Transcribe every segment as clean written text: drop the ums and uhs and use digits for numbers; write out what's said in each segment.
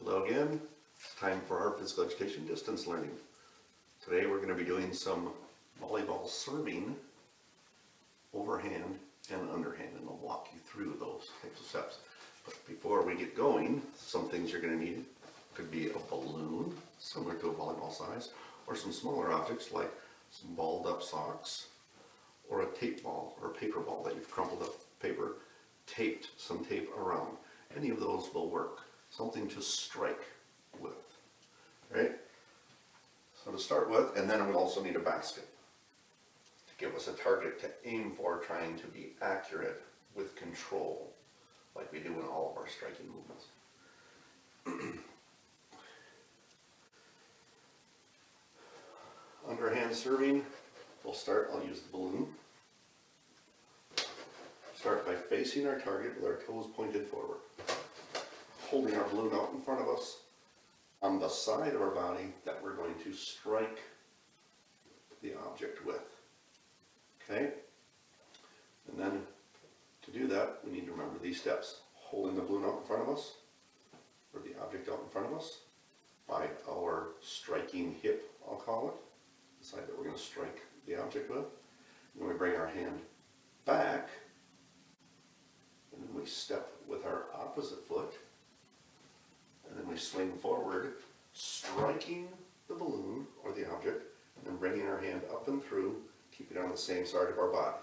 Hello again. It's time for our physical education distance learning. Today we're going to be doing some volleyball serving, overhand and underhand, and I'll walk you through those types of steps. But before we get going, some things you're going to need could be a balloon, similar to a volleyball size, or some smaller objects like some balled up socks, or a tape ball or a paper ball that you've crumpled up paper, taped some tape around. Any of those will work. Something to strike with, right? So to start with, and then we'll also need a basket to give us a target to aim for, trying to be accurate with control, like we do in all of our striking movements. Underhand serving, I'll use the balloon. Start by facing our target with our toes pointed forward, holding our balloon out in front of us on the side of our body that we're going to strike the object with. Okay? And then to do that, we need to remember these steps. Holding the balloon out in front of us, or the object out in front of us, by our striking hip, I'll call it, the side that we're going to strike the object with. And then we bring our hand back, and then we step with our opposite foot, and then we swing forward, striking the balloon or the object, and then bringing our hand up and through, keeping it on the same side of our body.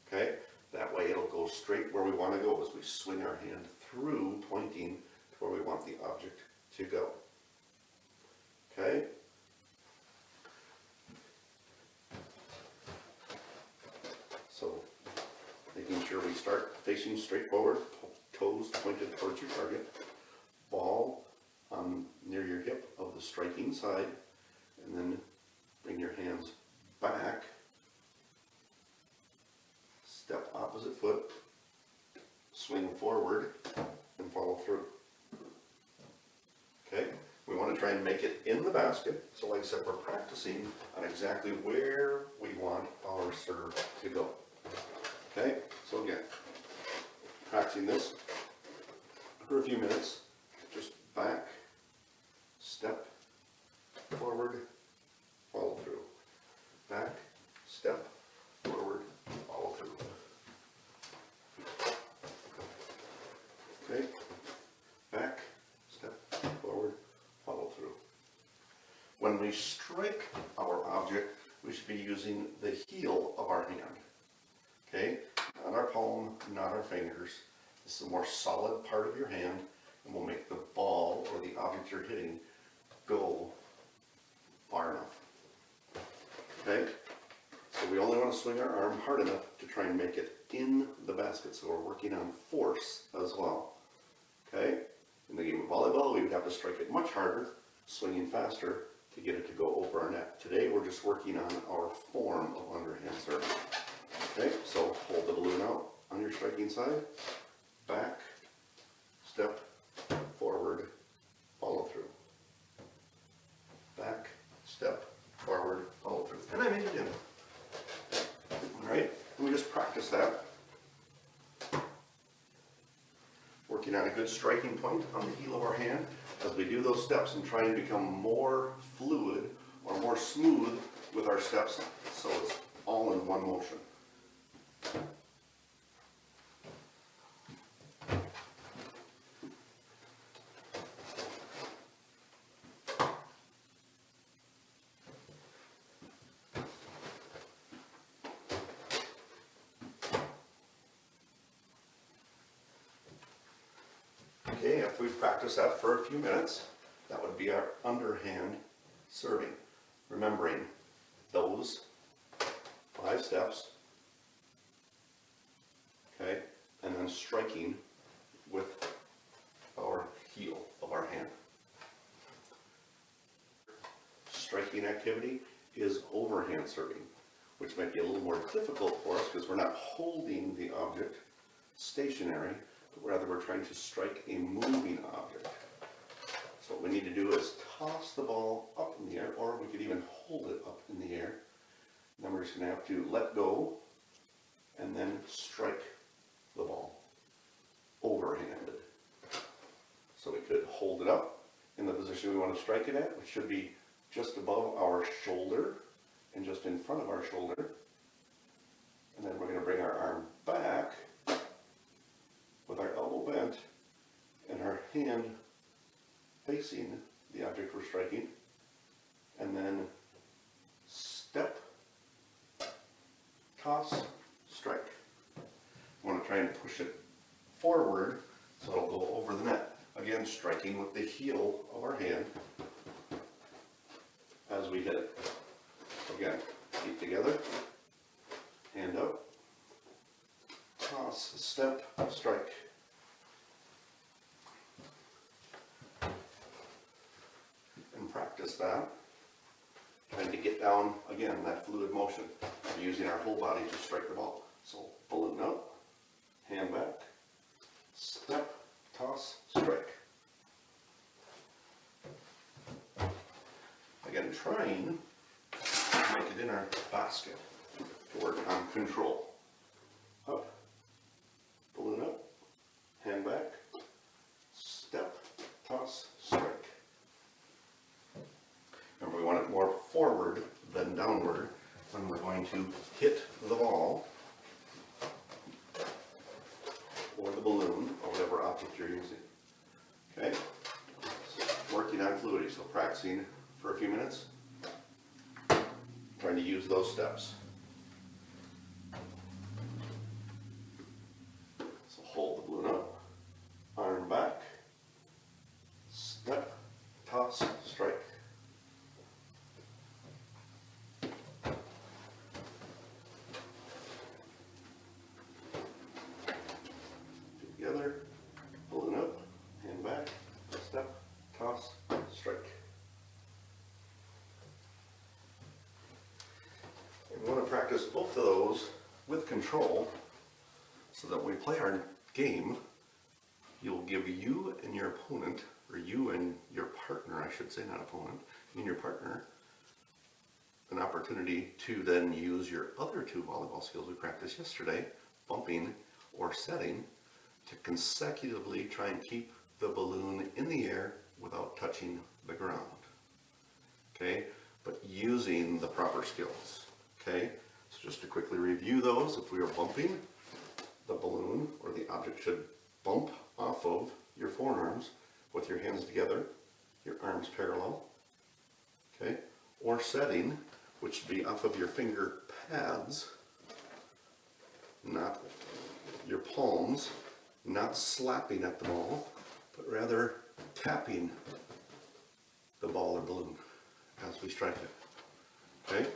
Okay? That way it'll go straight where we want to go as we swing our hand through, pointing to where we want the object to go. Okay? So, making sure we start facing straight forward, toes pointed towards your target, ball near your hip of the striking side, and then bring your hands back, step opposite foot, swing forward, and follow through. Okay, we want to try and make it in the basket, so like I said, we're practicing on exactly where we want our serve to go. Okay, so again, practicing this for a few minutes, just back, step, forward, follow through. Back, step, forward, follow through. Okay, back, step, forward, follow through. When we strike our object, we should be using the heel of our hand. Okay, not our palm, not our fingers. This is a more solid part of your hand, and will make the ball or the object you're hitting go far enough. Okay, so we only want to swing our arm hard enough to try and make it in the basket, so we're working on force as well. Okay, in the game of volleyball, we would have to strike it much harder, swinging faster to get it to go over our net. Today, we're just working on our form of underhand serving. Okay, so hold the balloon out on your striking side, back, step, forward, follow through. Back, step, forward, follow through. And I made it in. Alright, we just practice that. Working on a good striking point on the heel of our hand as we do those steps and try and become more fluid or more smooth with our steps, so it's all in one motion. Okay, after we've practiced that for a few minutes, that would be our underhand serving. Remembering those 5 steps, okay, and then striking with our heel of our hand. Striking activity is overhand serving, which might be a little more difficult for us because we're not holding the object stationary, but rather we're trying to strike a moving object. So what we need to do is toss the ball up in the air, or we could even hold it up in the air. Then we're just going to have to let go and then strike the ball overhanded. So we could hold it up in the position we want to strike it at, which should be just above our shoulder and just in front of our shoulder. And then we're going to bring our arm back with our elbow bent and our hand facing the object we're striking. And then step, toss, strike. I want to try and push it forward so it'll go over the net. Again, striking with the heel of our hand as we hit it. Again, feet together, hand up, toss, step, strike. And practice that. Trying to get down, again, that fluid motion. We're using our whole body to strike the ball. So balloon up, hand back, step, toss, strike. Again, trying to make it in our basket to work on control. Up, balloon up, hand back, step, toss, strike. Remember, we want it more forward than downward when we're going to hit the ball or the balloon or whatever object you're using. Okay? So working on fluidity, so practicing for a few minutes, trying to use those steps. So hold the balloon up, arm back, step, toss, strike. Together, balloon up, hand back, step, toss, strike. And we want to practice both of those with control so that when we play our game, you'll give you and your opponent, or you and your partner, I should say, not opponent, you and your partner, an opportunity to then use your other two volleyball skills we practiced yesterday, bumping or setting, to consecutively try and keep the balloon in the air without touching the ground. Okay, but using the proper skills. Okay, so just to quickly review those, if we are bumping, the balloon or the object should bump off of your forearms with your hands together, your arms parallel. Okay, or setting, which would be off of your finger pads, not your palms, not slapping at the ball, but rather tapping the ball or balloon as we strike it. Okay?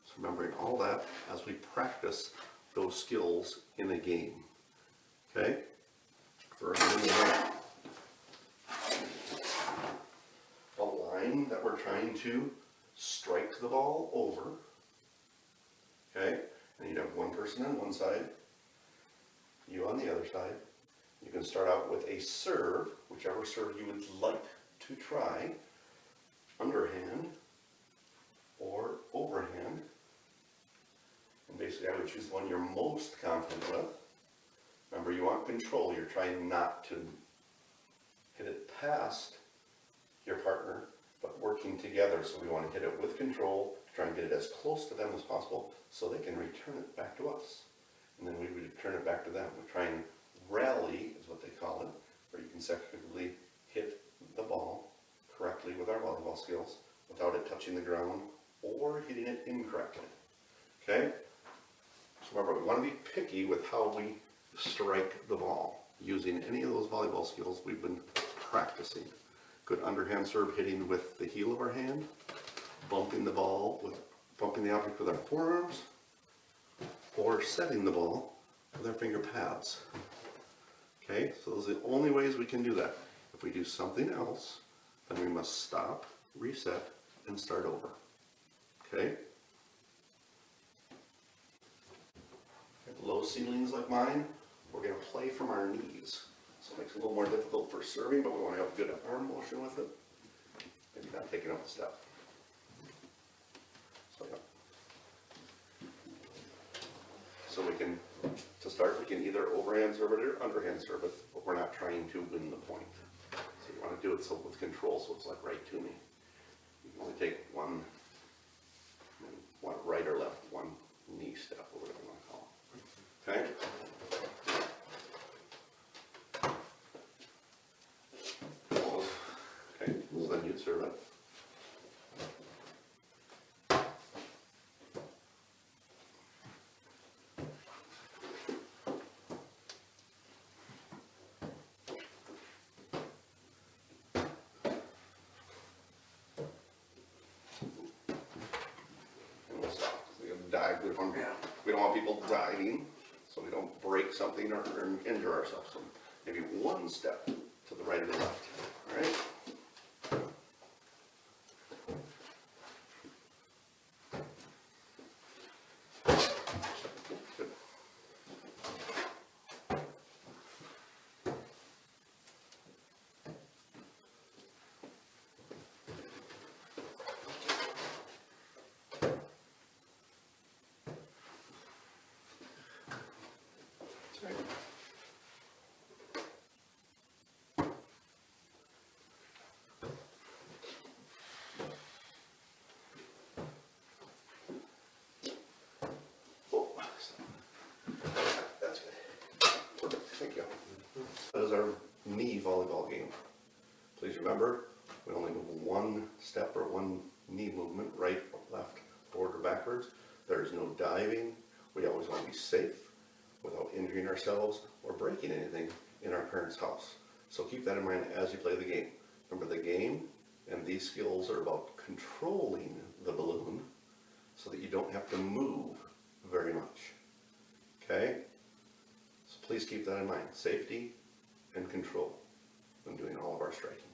So remembering all that as we practice those skills in a game. Okay? For a line that we're trying to strike the ball over. Okay? And you'd have one person on one side, you on the other side. You can start out with a serve, whichever serve you would like to try, underhand or overhand. And basically I would choose the one you're most confident with. Remember, you want control. You're trying not to hit it past your partner, but working together. So we want to hit it with control, try and get it as close to them as possible so they can return it back to us. And then we would return it back to them. We try and rally, is what they call it, where you consecutively hit the ball correctly with our volleyball skills without it touching the ground or hitting it incorrectly. Okay? So remember, we want to be picky with how we strike the ball using any of those volleyball skills we've been practicing. Good underhand serve hitting with the heel of our hand, bumping the object with our forearms, or setting the ball with our finger pads. Okay, so those are the only ways we can do that. If we do something else, then we must stop, reset, and start over. Okay? Low ceilings like mine, we're going to play from our knees. So it makes it a little more difficult for serving, but we want to have good arm motion with it. Maybe not taking up the step. So we can, to start, we can either overhand serve it or underhand serve it, but we're not trying to win the point. So you want to it so with control, so it's like right to me. You can only take one right or left, one knee step, or whatever you want to call it. Okay? Okay, so then you'd serve it. Dive. We don't want people diving, so we don't break something or injure ourselves. So maybe one step to the right or the left. All right. Good. That's good. Perfect. Thank you. That is our knee volleyball game. Please remember, we only move one step or one knee movement, right, left, forward, or backwards. There is no diving. We always want to be safe without injuring ourselves or breaking anything in our parents' house. So keep that in mind as you play the game. Remember, the game and these skills are about controlling the balloon so that you don't have to move very much. Okay? So please keep that in mind. Safety and control when doing all of our striking.